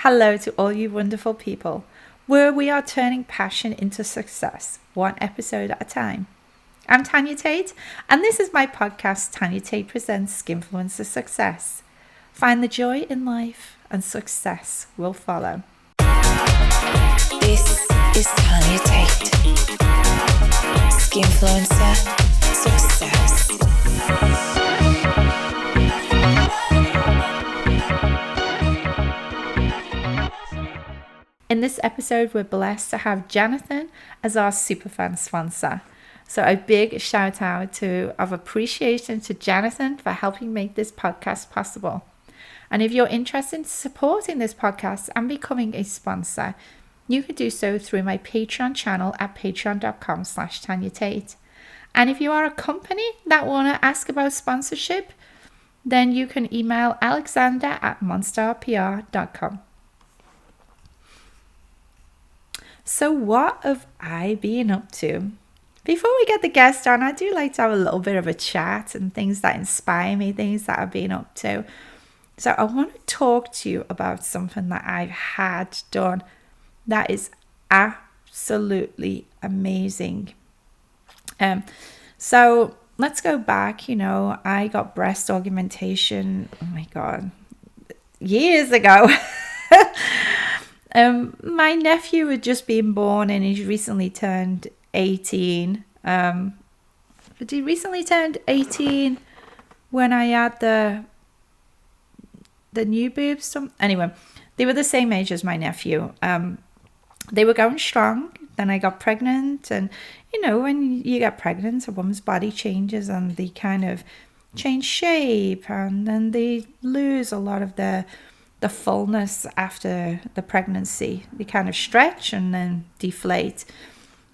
Hello to all you wonderful people, where we are turning passion into success, one episode at a time. I'm Tanya Tate, and this is my podcast, Tanya Tate Presents Skinfluencer Success. Find the joy in life, and success will follow. This is Tanya Tate. Skinfluencer Success. In this episode, we're blessed to have Jonathan as our superfan sponsor. So a big shout out of appreciation to Jonathan for helping make this podcast possible. And if you're interested in supporting this podcast and becoming a sponsor, you can do so through my Patreon channel at patreon.com/Tanya Tate. And if you are a company that want to ask about sponsorship, then you can email Alexander at MonstarPR.com. So what have I been up to? Before we get the guest on, I do like to have a little bit of a chat and things that inspire me, things that I've been up to. So I want to talk to you about something that I've had done that is absolutely amazing. So let's go back. I got breast augmentation, oh my God, years ago. My nephew had just been born and he's recently turned 18. But he recently turned 18 when I had the new boobs. Anyway, they were the same age as my nephew. They were going strong. Then I got pregnant, and when you get pregnant, a woman's body changes and they kind of change shape, and then they lose a lot of the fullness after the pregnancy. They kind of stretch and then deflate.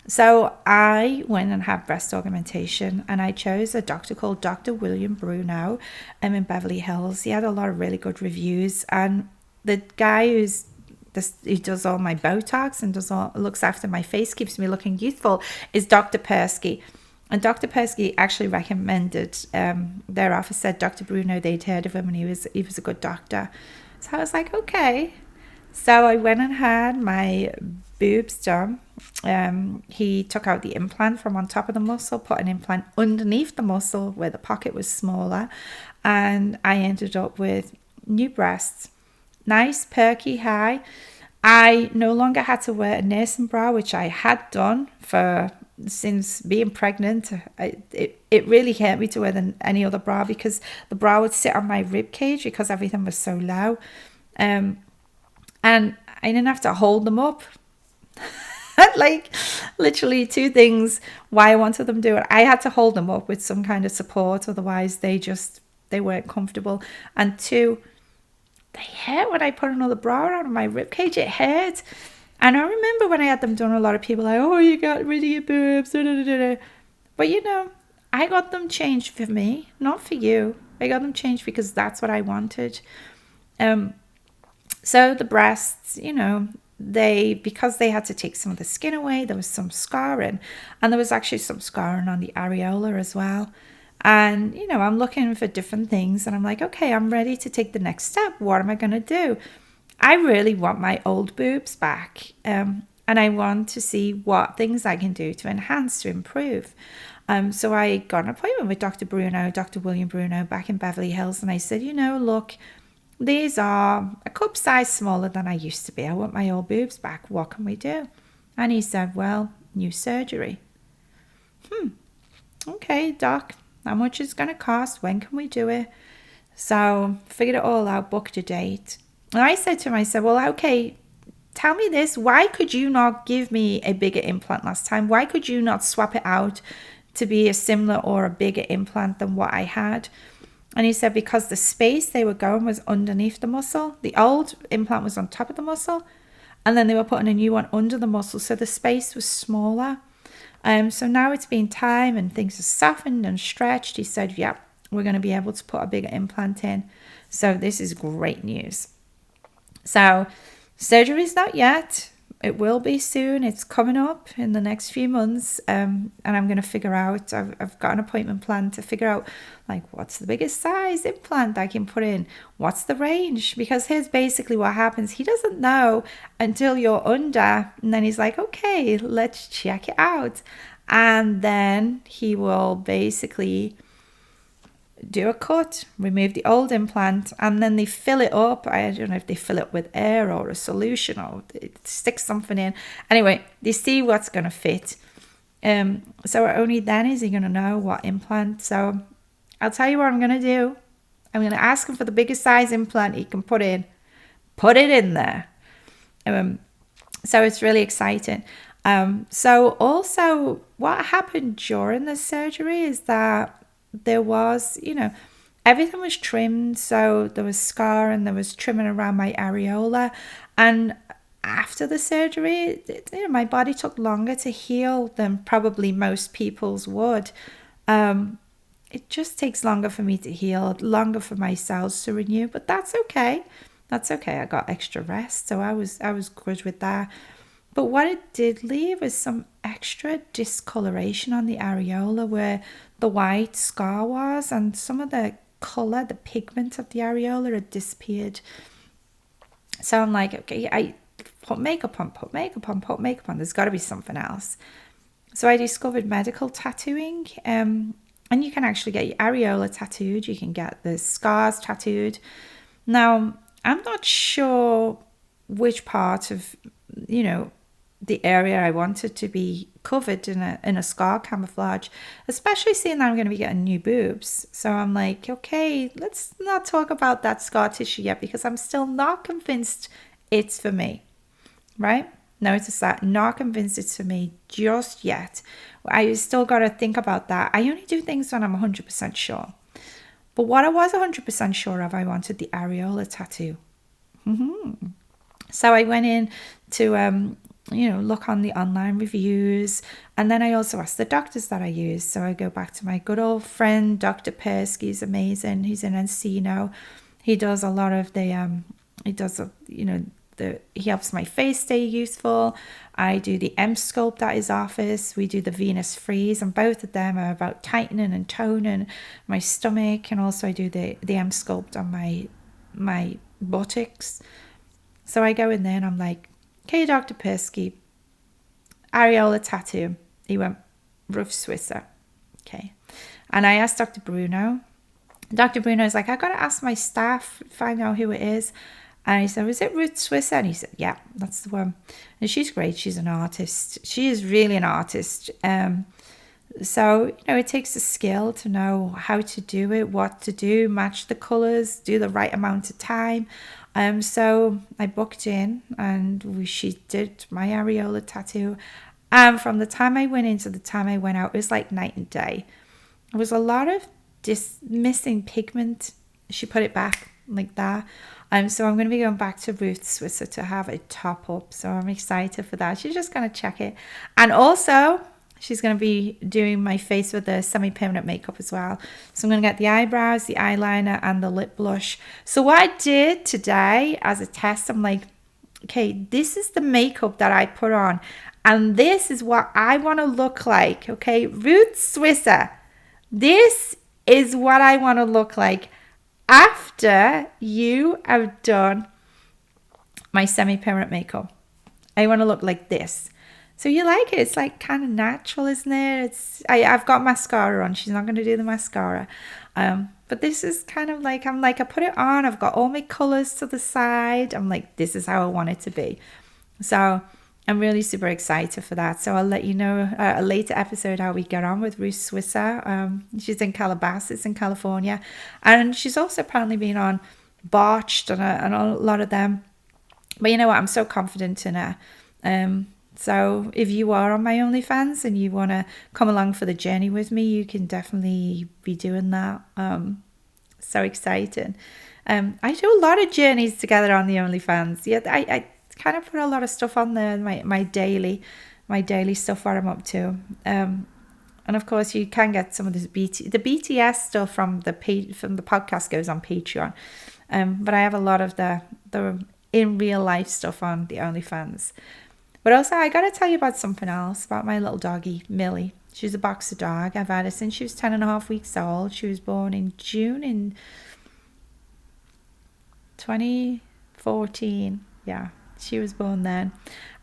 So I went and had breast augmentation, and I chose a doctor called Dr. William Bruno in Beverly Hills. He had a lot of really good reviews, and the guy who does all my Botox and looks after my face, keeps me looking youthful, is Dr. Persky. And Dr. Persky actually recommended their office said Dr. Bruno, they'd heard of him, and he was a good doctor. So I was like, okay. So I went and had my boobs done. He took out the implant from on top of the muscle, put an implant underneath the muscle where the pocket was smaller, and I ended up with new breasts. Nice, perky, high. I no longer had to wear a nursing bra, which I had done since being pregnant. It really hurt me to wear any other bra, because the bra would sit on my rib cage because everything was so low, and I didn't have to hold them up. Like literally two things why I wanted them to do it. I had to hold them up with some kind of support, otherwise they weren't comfortable. And two, they hurt when I put another bra on my rib cage. It hurt. And I remember when I had them done, a lot of people like, oh, you got rid of your boobs. But I got them changed for me, not for you. I got them changed because that's what I wanted. So the breasts, because they had to take some of the skin away, there was some scarring. And there was actually some scarring on the areola as well. And, I'm looking for different things, and I'm like, okay, I'm ready to take the next step. What am I going to do? I really want my old boobs back, and I want to see what things I can do to enhance, to improve. So I got an appointment with Dr. William Bruno, back in Beverly Hills, and I said, look, these are a cup size smaller than I used to be. I want my old boobs back. What can we do? And he said, well, new surgery. Okay, doc, how much is it going to cost? When can we do it? So figured it all out, booked a date. And I said to him, well, okay, tell me this. Why could you not give me a bigger implant last time? Why could you not swap it out to be a similar or a bigger implant than what I had? And he said, because the space they were going was underneath the muscle. The old implant was on top of the muscle, and then they were putting a new one under the muscle. So the space was smaller. So now it's been time and things are softened and stretched. He said, yeah, we're going to be able to put a bigger implant in. So this is great news. So surgery's not yet. It will be soon. It's coming up in the next few months. And I'm going to figure out, I've got an appointment plan to figure out like what's the biggest size implant I can put in. What's the range? Because here's basically what happens. He doesn't know until you're under. And then he's like, okay, let's check it out. And then he will basically do a cut, remove the old implant, and then they fill it up. I don't know if they fill it with air or a solution or they stick something in. Anyway, they see what's going to fit. So only then is he going to know what implant. So I'll tell you what I'm going to do. I'm going to ask him for the biggest size implant he can put in. Put it in there. So it's really exciting. So also what happened during the surgery is that there was, everything was trimmed. So there was scar and there was trimming around my areola. And after the surgery, my body took longer to heal than probably most people's would. It just takes longer for me to heal, longer for my cells to renew, but that's okay. That's okay. I got extra rest, so I was good with that. But what it did leave was some extra discoloration on the areola where the white scar was, and some of the colour, the pigment of the areola had disappeared. So I'm like, okay, I put makeup on. There's got to be something else. So I discovered medical tattooing, and you can actually get your areola tattooed. You can get the scars tattooed. Now, I'm not sure which part of, the area I wanted to be covered in a scar camouflage, especially seeing that I'm going to be getting new boobs. So I'm like, okay, let's not talk about that scar tissue yet because I'm still not convinced it's for me, right? Notice that, not convinced it's for me just yet. I still got to think about that. I only do things when I'm 100% sure. But what I was 100% sure of, I wanted the areola tattoo. So I went in to look on the online reviews, and then I also asked the doctors that I use. So I go back to my good old friend Dr. Persky. He's amazing. He's in Encino. He does a lot of the he helps my face stay youthful. I do the M sculpt at his office. We do the Venus freeze, and both of them are about tightening and toning my stomach, and also I do the M sculpt on my buttocks. So I go in there and I'm like, okay, Dr. Persky, areola tattoo. He went, rough Swisser. Okay. And I asked Dr. Bruno. Dr. Bruno is like, I got to ask my staff, find out who it is. And I said, was it Ruth Swisser? And he said, yeah, that's the one. And she's great. She's an artist. She is really an artist. So, it takes a skill to know how to do it, what to do, match the colours, do the right amount of time. So I booked in and she did my areola tattoo. And from the time I went in to the time I went out, it was like night and day. There was a lot of missing pigment. She put it back like that. So I'm going to be going back to Ruth Swisser to have a top up. So I'm excited for that. She's just going to check it. And also, she's going to be doing my face with the semi-permanent makeup as well. So I'm going to get the eyebrows, the eyeliner, and the lip blush. So what I did today as a test, I'm like, okay, this is the makeup that I put on. And this is what I want to look like, okay? Ruth Swisser, this is what I want to look like after you have done my semi-permanent makeup. I want to look like this. So you like it? It's like kind of natural, isn't it? I've got mascara on. She's not going to do the mascara. But this is kind of like, I put it on. I've got all my colours to the side. I'm like, this is how I want it to be. So I'm really super excited for that. So I'll let you know a later episode how we get on with Ruth Swisser. She's in Calabasas in California. And she's also apparently been on Botched and a lot of them. But you know what? I'm so confident in her. So if you are on my OnlyFans and you want to come along for the journey with me, you can definitely be doing that. So exciting. I do a lot of journeys together on the OnlyFans. Yeah, I kind of put a lot of stuff on there, my daily stuff, what I'm up to. And of course, you can get some of this the BTS stuff from the podcast goes on Patreon. But I have a lot of the in real life stuff on the OnlyFans. But also, I got to tell you about something else, about my little doggy, Millie. She's a boxer dog. I've had her since she was 10 and a half weeks old. She was born in June in 2014. Yeah, she was born then.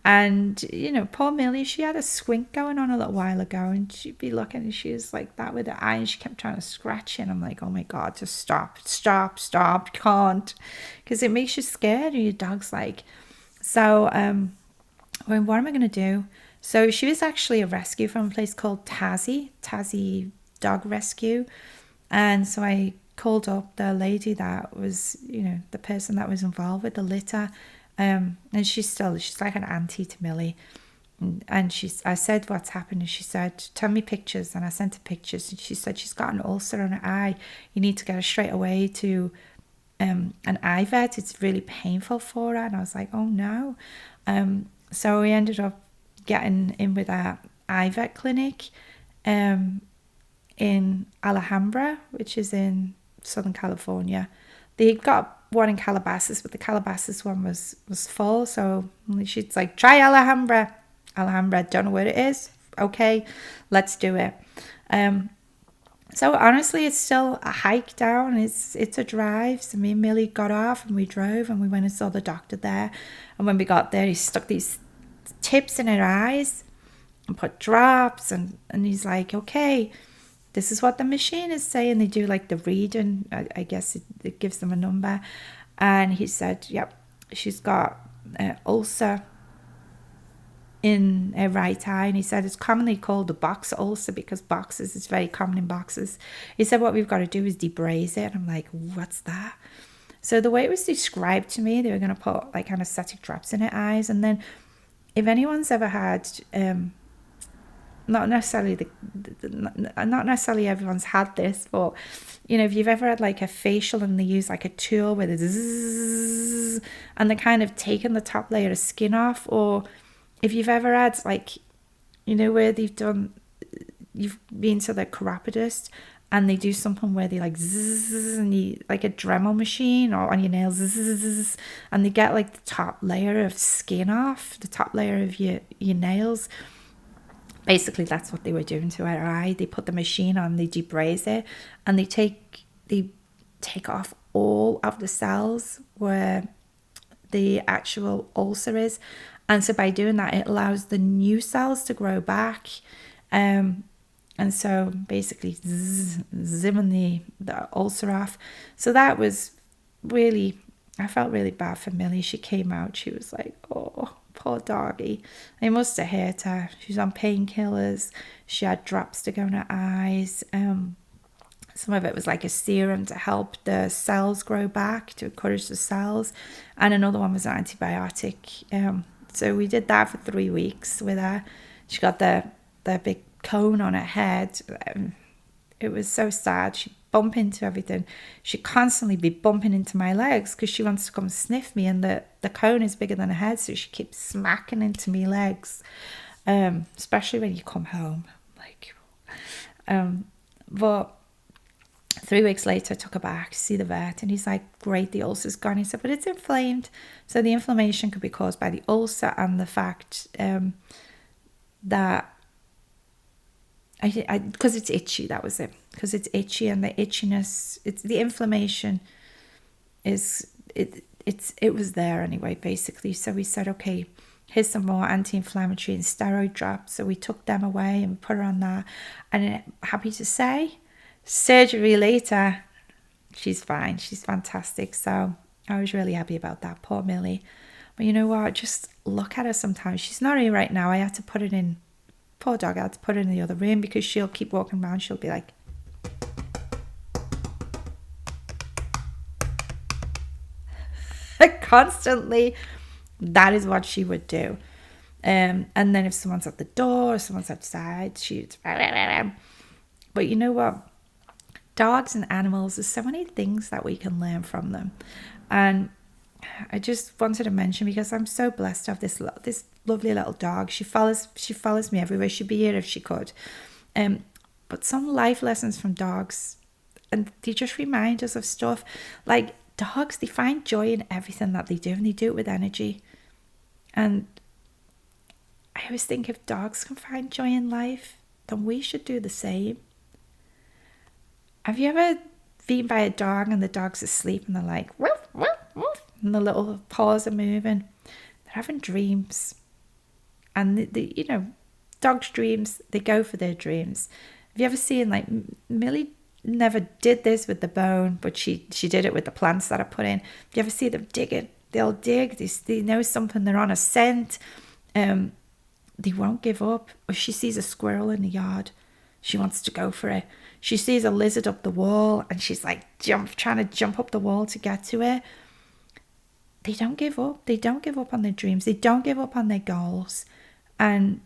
And, you know, poor Millie, she had a squint going on a little while ago, and she'd be looking, and she was like that with her eye, and she kept trying to scratch it. And I'm like, oh my God, just stop, can't. Because it makes you scared, and your dog's like, so, well, what am I going to do? So she was actually a rescue from a place called Tassie Dog Rescue. And so I called up the lady that was, you know, the person that was involved with the litter. And she's like an auntie to Millie. And I said, what's happened? And she said, tell me pictures. And I sent her pictures. And she said, she's got an ulcer on her eye. You need to get her straight away to an eye vet. It's really painful for her. And I was like, oh no. So we ended up getting in with our eye vet clinic in Alhambra, which is in Southern California. They got one in Calabasas, but the Calabasas one was full. So she's like, try Alhambra. Don't know where it is. Okay, let's do it. So honestly, it's still a hike down. It's a drive. So me and Millie got off and we drove and we went and saw the doctor there. And when we got there, he stuck these tips in her eyes and put drops. And he's like, okay, this is what the machine is saying. They do like the reading. I guess it gives them a number. And he said, yep, she's got an ulcer in her right eye. And he said it's commonly called the box ulcer because boxes is very common in boxes. He said what we've got to do is debraze it. And I'm like, what's that? So the way it was described to me, they were going to put like anesthetic drops in her eyes. And then if anyone's ever had not necessarily everyone's had this, but you know, if you've ever had like a facial and they use like a tool with a zzz, and they're kind of taking the top layer of skin off, or if you've ever had like, you know, where you've been to the chiropodist and they do something where they like zzz, and you like a Dremel machine or on your nails zzz, and they get like the top layer of skin off, the top layer of your nails. Basically, that's what they were doing to her eye. They put the machine on, they debraze it, and they take off all of the cells where the actual ulcer is. And so by doing that, it allows the new cells to grow back. And so basically zimming the ulcer off. So that was really, I felt really bad for Millie. She came out, she was like, oh, poor doggy. They must have hurt her. She was on painkillers. She had drops to go in her eyes. Some of it was like a serum to help the cells grow back, to encourage the cells. And another one was an antibiotic. So we did that for 3 weeks with her. She got the big cone on her head. It was so sad. She'd bump into everything. She'd constantly be bumping into my legs because she wants to come sniff me, and the cone is bigger than her head, so she keeps smacking into me legs, especially when you come home. But 3 weeks later, I took her back to see the vet, and he's like, great, the ulcer's gone. He said, but it's inflamed. So the inflammation could be caused by the ulcer and the fact that because it's itchy, that was it. Because it's itchy, and the itchiness, it's the inflammation is, it was there anyway, basically. So we said, okay, here's some more anti-inflammatory and steroid drops. So we took them away and we put her on that. And happy to say, surgery later, she's fine. She's fantastic. So I was really happy about that. Poor Millie. But you know what? Just look at her sometimes. She's not here right now. I had to put it in. Poor dog. I had to put her in the other room because she'll keep walking around. She'll be like, constantly. That is what she would do. And then if someone's at the door, or someone's outside, she'd. But you know what? Dogs and animals, there's so many things that we can learn from them. And I just wanted to mention, because I'm so blessed to have this lovely little dog. She follows me everywhere. She'd be here if she could. But some life lessons from dogs, and they just remind us of stuff. Like dogs, they find joy in everything that they do, and they do it with energy. And I always think if dogs can find joy in life, then we should do the same. Have you ever been by a dog and the dog's asleep and they're like, woof, woof, woof, and the little paws are moving? They're having dreams. And, dogs' dreams, they go for their dreams. Have you ever seen, like, Millie never did this with the bone, but she did it with the plants that I put in. Do you ever see them digging? They'll dig. They know something. They're on a scent. They won't give up. Or she sees a squirrel in the yard. She wants to go for it. She sees a lizard up the wall and she's like trying to jump up the wall to get to it. They don't give up. They don't give up on their dreams. They don't give up on their goals. And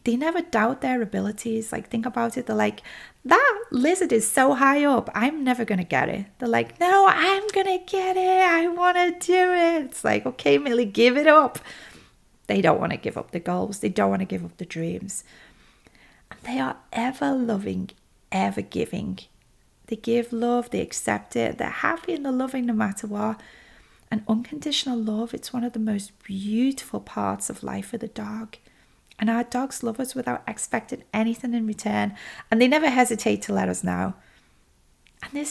they never doubt their abilities. Like, think about it. They're like, that lizard is so high up, I'm never going to get it. They're like, no, I'm going to get it. I want to do it. It's like, okay, Millie, give it up. They don't want to give up the goals. They don't want to give up the dreams. And they are ever loving, ever giving. They give love. They accept it. They're happy and they're loving no matter what. And unconditional love, it's one of the most beautiful parts of life with a dog. And our dogs love us without expecting anything in return. And they never hesitate to let us know. And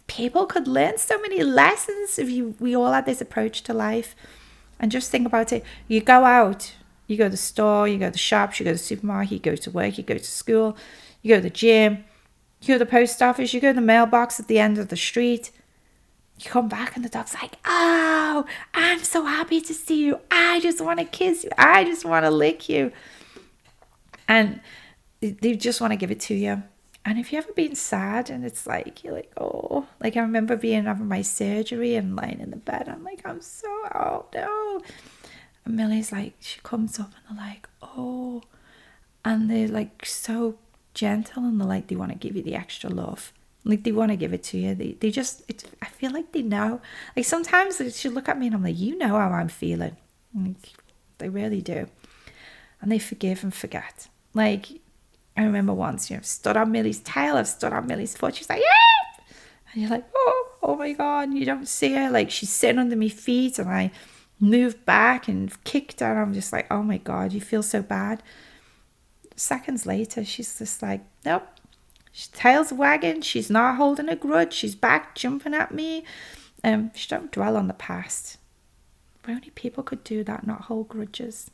people could learn so many lessons if we all had this approach to life. And just think about it. You go out, you go to the store, you go to the shops, you go to the supermarket, you go to work, you go to school, you go to the gym, you go to the post office, you go to the mailbox at the end of the street. You come back and the dog's like, oh, I'm so happy to see you. I just want to kiss you. I just want to lick you. And they just want to give it to you. And if you've ever been sad and it's like, you're like, oh, like I remember having my surgery and lying in the bed. I'm like, oh no. And Millie's like, she comes up and they're like, oh. And they're like so gentle and they're like, they want to give you the extra love. Like, they want to give it to you. They just, I feel like they know. Like, sometimes she look at me and I'm like, you know how I'm feeling. Like, they really do. And they forgive and forget. Like, I remember once, stood on Millie's tail. I've stood on Millie's foot. She's like, yeah. And you're like, oh my God. And you don't see her. Like, she's sitting under my feet and I moved back and kicked her. And I'm just like, oh my God, you feel so bad. Seconds later, she's just like, nope. She tail's wagging. She's not holding a grudge. She's back jumping at me. She don't dwell on the past. But only people could do that, not hold grudges.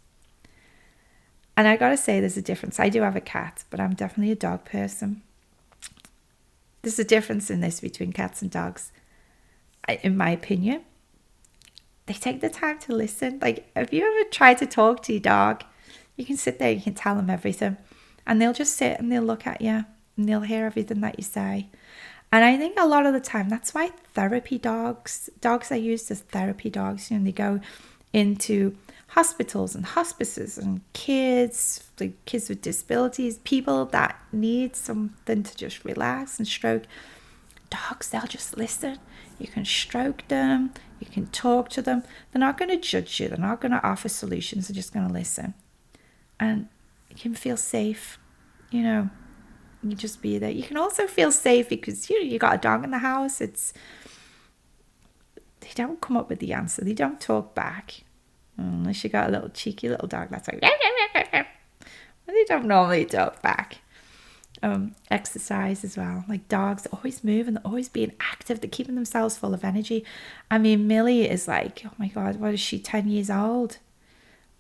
And I gotta say, there's a difference. I do have a cat, but I'm definitely a dog person. There's a difference in this between cats and dogs. In my opinion, they take the time to listen. Like, have you ever tried to talk to your dog? You can sit there, you can tell them everything. And they'll just sit and they'll look at you. And they'll hear everything that you say. And I think a lot of the time, that's why therapy dogs are used as therapy dogs. They go into hospitals and hospices and kids with disabilities, people that need something to just relax and stroke. Dogs, they'll just listen. You can stroke them. You can talk to them. They're not going to judge you. They're not going to offer solutions. They're just going to listen. And you can feel safe, You just be there. You can also feel safe because you got a dog in the house. They don't come up with the answer. They don't talk back unless you got a little cheeky little dog that's like, well, they don't normally talk back. Exercise as well. Like, dogs are always moving. They're always being active. They're keeping themselves full of energy. I mean, Millie is like, oh my God, what is she? 10 years old,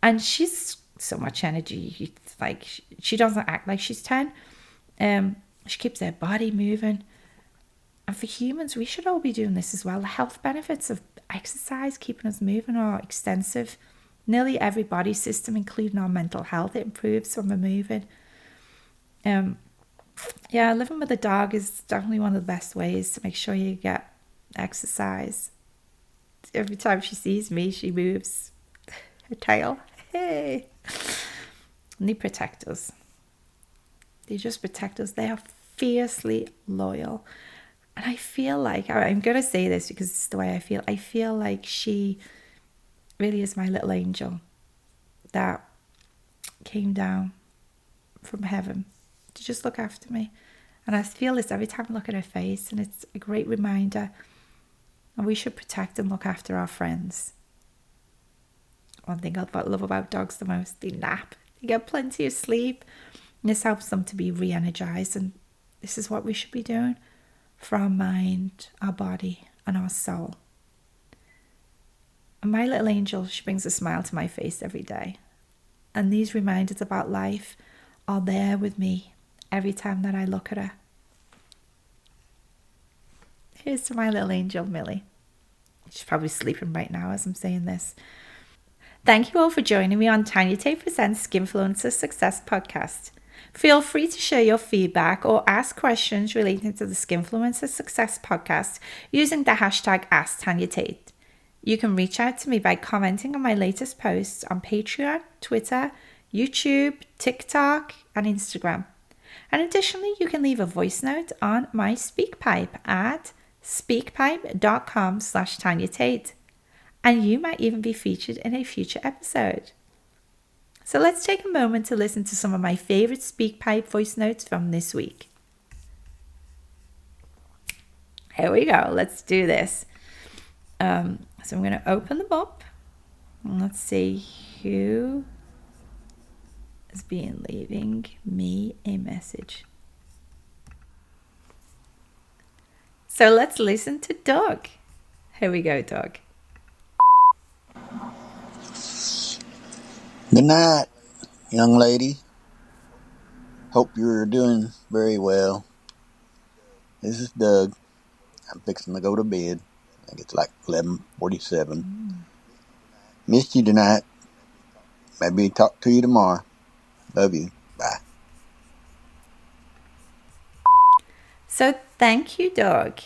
and she's so much energy. Like, she doesn't act like she's 10. She keeps her body moving. And for humans, we should all be doing this as well. The health benefits of exercise, keeping us moving, are extensive. Nearly every body system, including our mental health, it improves when we're moving. Living with a dog is definitely one of the best ways to make sure you get exercise. Every time she sees me, she moves her tail. Hey. And they protect us. They just protect us. They are fiercely loyal. And I feel like, I'm going to say this because it's the way I feel. I feel like she really is my little angel that came down from heaven to just look after me. And I feel this every time I look at her face. And it's a great reminder. And we should protect and look after our friends. one thing I love about dogs the most. They nap. They get plenty of sleep. And this helps them to be re-energized. And this is what we should be doing for our mind, our body, and our soul. And my little angel, she brings a smile to my face every day. And these reminders about life are there with me every time that I look at her. Here's to my little angel, Millie. She's probably sleeping right now as I'm saying this. Thank you all for joining me on Tanya Tate Presents Skinfluencer Success Podcast. Feel free to share your feedback or ask questions relating to the Skinfluencer Success Podcast using the hashtag #AskTanyaTate. You can reach out to me by commenting on my latest posts on Patreon, Twitter, YouTube, TikTok, and Instagram. And additionally, you can leave a voice note on my SpeakPipe at speakpipe.com/Tanya Tate. And you might even be featured in a future episode. So let's take a moment to listen to some of my favorite SpeakPipe voice notes from this week. Here we go. Let's do this. So I'm going to open them up. And let's see who has been leaving me a message. So let's listen to Doug. Here we go, Doug. Good night, young lady. Hope you're doing very well. This is Doug. I'm fixing to go to bed. I think it's like 11:47. Missed you tonight. Maybe talk to you tomorrow. Love you. Bye. So thank you, Doug.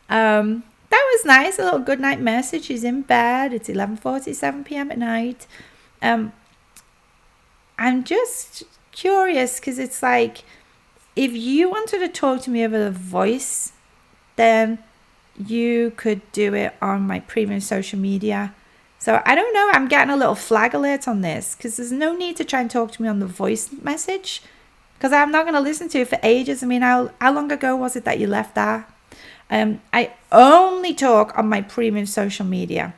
That was nice. A little good night message. He's in bed. It's 11:47 p.m. at night. I'm just curious because it's like, if you wanted to talk to me over the voice, then you could do it on my premium social media. So I don't know. I'm getting a little flag alert on this because there's no need to try and talk to me on the voice message because I'm not going to listen to it for ages. I mean, how long ago was it that you left that? I only talk on my premium social media.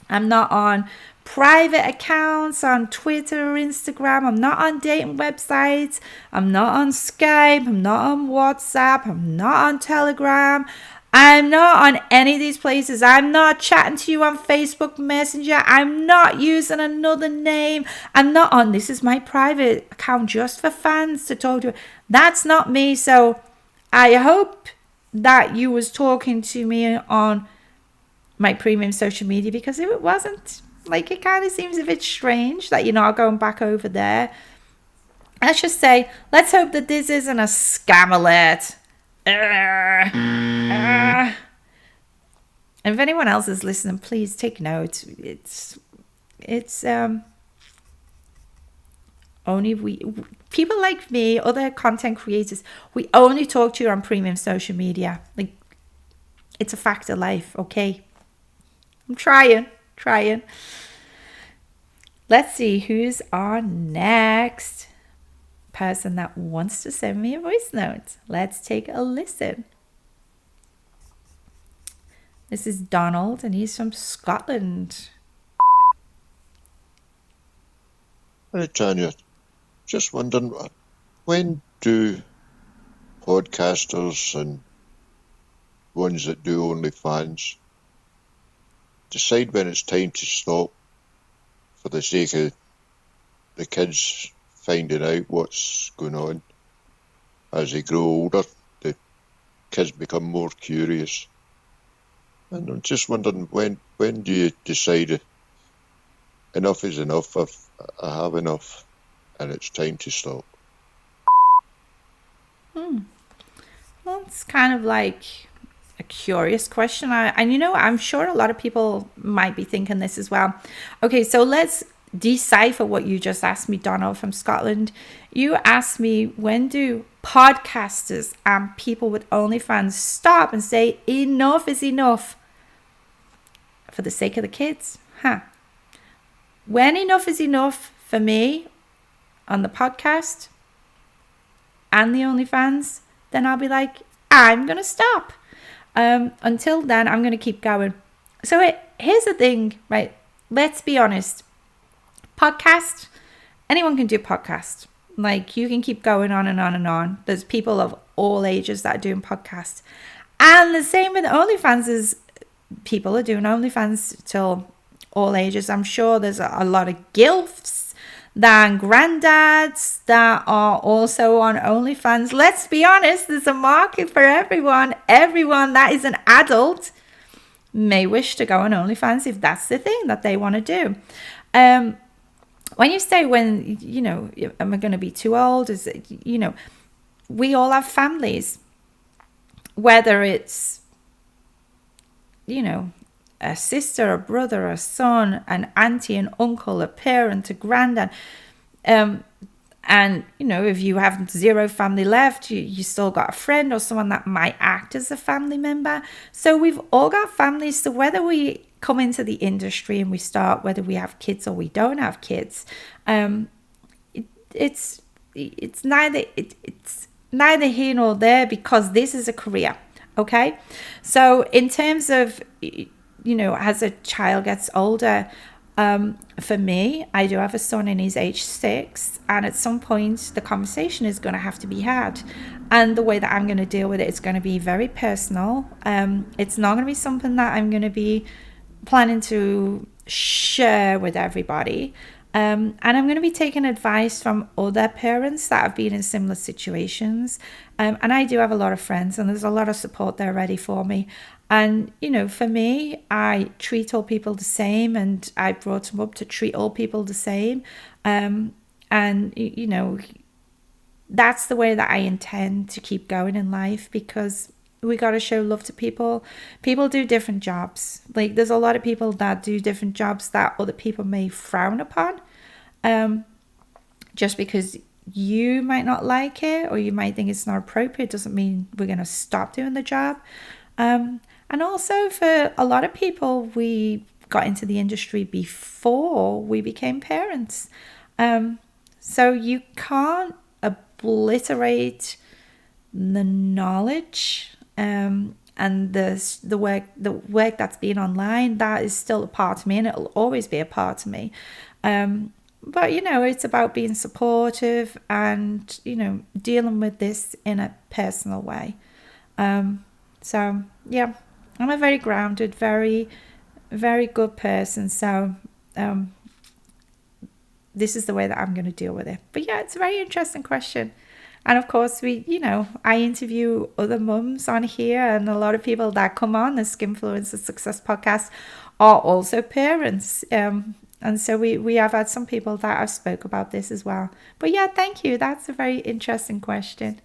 I'm not on private accounts on Twitter or Instagram. I'm not on dating websites. I'm not on Skype. I'm not on WhatsApp. I'm not on Telegram. I'm not on any of these places. I'm not chatting to you on Facebook Messenger. I'm not using another name. I'm not on, this is my private account just for fans to talk to. That's not me. So I hope that you was talking to me on my premium social media, because if it wasn't, like, it kind of seems a bit strange that you're not going back over there. Let's just say, let's hope that this isn't a scam alert. And if anyone else is listening, please take note. It's only people like me, other content creators, we only talk to you on premium social media. Like, it's a fact of life, okay? I'm trying. Let's see who's our next person that wants to send me a voice note. Let's take a listen. This is Donald, and he's from Scotland. Hey, Tanya. Just wondering, when do podcasters and ones that do OnlyFans decide when it's time to stop for the sake of the kids finding out what's going on? As they grow older, the kids become more curious. And I'm just wondering, when do you decide enough is enough, I have enough, and it's time to stop? Well, it's kind of like a curious question. And you know, I'm sure a lot of people might be thinking this as well. Okay, so let's decipher what you just asked me, Donald from Scotland. You asked me, when do podcasters and people with OnlyFans stop and say enough is enough for the sake of the kids? When enough is enough for me on the podcast and the OnlyFans, then I'll be like, I'm gonna stop. Until then, I'm gonna keep going. So here's the thing, right? Let's be honest. Podcast, anyone can do podcast. Like, you can keep going on and on and on. There's people of all ages that are doing podcasts. And the same with OnlyFans, is people are doing OnlyFans till all ages. I'm sure there's a lot of gilfs and granddads that are also on OnlyFans. Let's be honest, there's a market for everyone. Everyone that is an adult may wish to go on OnlyFans if that's the thing that they want to do. When you say, when, you know, am I going to be too old? Is it, you know, we all have families, whether it's, you know, a sister, a brother, a son, an auntie, an uncle, a parent, a granddad. And, you know, if you have zero family left, you still got a friend or someone that might act as a family member. So we've all got families. So whether we come into the industry and we start, whether we have kids or we don't have kids, it's neither here nor there, because this is a career. Okay. So in terms of, you know, as a child gets older, for me, I do have a son and he's age 6, and at some point the conversation is going to have to be had, and the way that I'm going to deal with it is going to be very personal. It's not going to be something that I'm going to be planning to share with everybody, and I'm going to be taking advice from other parents that have been in similar situations, and I do have a lot of friends, and there's a lot of support there ready for me. And, you know, for me, I treat all people the same, and I brought them up to treat all people the same. And, you know, that's the way that I intend to keep going in life, because we got to show love to people. People do different jobs. Like, there's a lot of people that do different jobs that other people may frown upon. Just because you might not like it, or you might think it's not appropriate, doesn't mean we're going to stop doing the job. And also, for a lot of people, we got into the industry before we became parents. So you can't obliterate the knowledge and the work that's been online. That is still a part of me, and it'll always be a part of me. But, you know, it's about being supportive and, you know, dealing with this in a personal way. So, yeah, I'm a very grounded, very, very good person. So this is the way that I'm going to deal with it. But yeah, it's a very interesting question. And of course, I interview other mums on here, and a lot of people that come on the Skinfluencer Success Podcast are also parents. And so we have had some people that have spoke about this as well. But yeah, thank you. That's a very interesting question.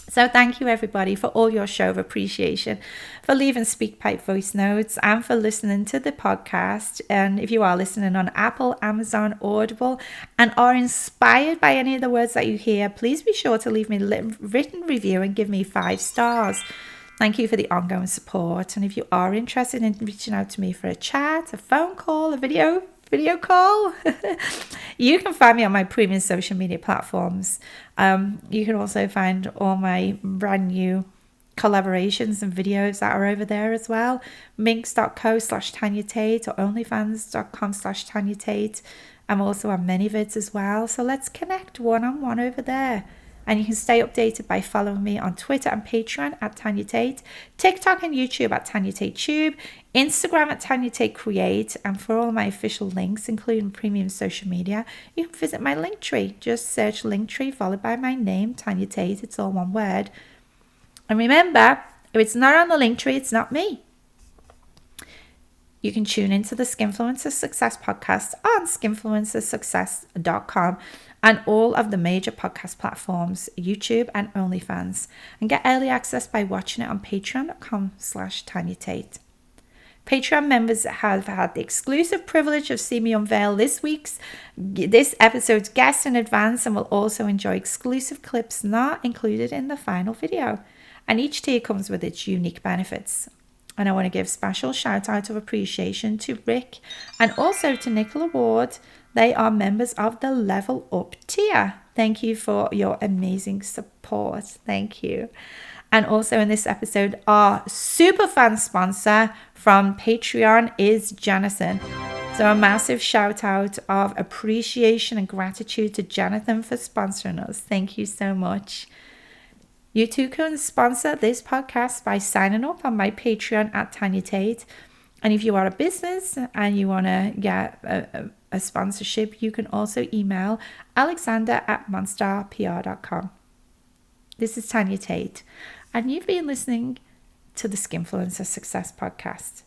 So thank you, everybody, for all your show of appreciation, for leaving SpeakPipe voice notes, and for listening to the podcast. And if you are listening on Apple, Amazon, Audible, and are inspired by any of the words that you hear, please be sure to leave me a written review and give me 5 stars. Thank you for the ongoing support. And if you are interested in reaching out to me for a chat, a phone call, a video call, you can find me on my premium social media platforms. You can also find all my brand new collaborations and videos that are over there as well. minx.co/Tanya Tate or onlyfans.com/Tanya Tate. I'm also on ManyVids as well. So let's connect one-on-one over there. And you can stay updated by following me on Twitter and Patreon at Tanya Tate, TikTok and YouTube at Tanya Tate Tube, Instagram at Tanya Tate Create, and for all my official links, including premium social media, you can visit my Linktree. Just search Linktree followed by my name, Tanya Tate. It's all one word. And remember, if it's not on the Linktree, it's not me. You can tune into the Skinfluencer Success Podcast on skinfluencersuccess.com and all of the major podcast platforms, YouTube and OnlyFans, and get early access by watching it on patreon.com/Tanya Tate. Patreon members have had the exclusive privilege of seeing me unveil this episode's guest in advance, and will also enjoy exclusive clips not included in the final video. And each tier comes with its unique benefits. And I want to give special shout out of appreciation to Rick and also to Nicola Ward. They are members of the Level Up tier. Thank you for your amazing support. Thank you. And also in this episode, our super fan sponsor from Patreon is Janison. So a massive shout out of appreciation and gratitude to Jonathan for sponsoring us. Thank you so much. You too can sponsor this podcast by signing up on my Patreon at Tanya Tate. And if you are a business and you want to get a sponsorship, you can also email alexander@monstarpr.com. This is Tanya Tate, and you've been listening to the Skinfluencer Success Podcast.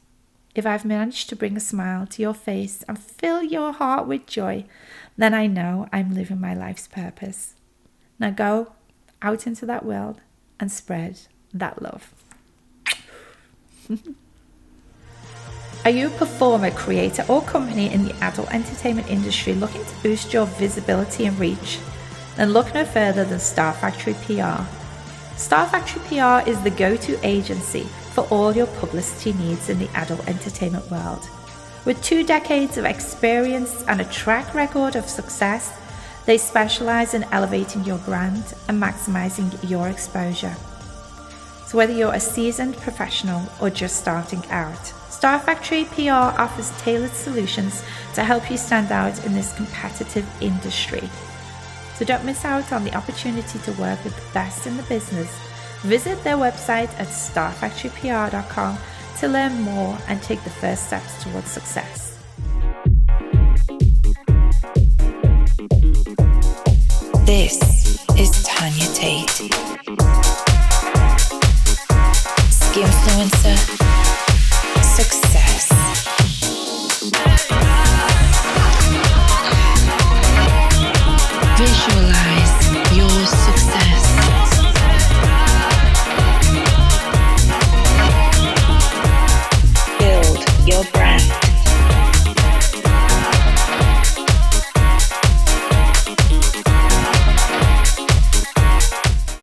If I've managed to bring a smile to your face and fill your heart with joy, then I know I'm living my life's purpose. Now go out into that world and spread that love. Are you a performer, creator, or company in the adult entertainment industry looking to boost your visibility and reach? Then look no further than Star Factory PR. Star Factory PR is the go-to agency for all your publicity needs in the adult entertainment world. With 2 decades of experience and a track record of success, they specialize in elevating your brand and maximizing your exposure. So whether you're a seasoned professional or just starting out, Star Factory PR offers tailored solutions to help you stand out in this competitive industry. So don't miss out on the opportunity to work with the best in the business. Visit their website at starfactorypr.com to learn more and take the first steps towards success. This is Tanya Tate. Skinfluencer Success.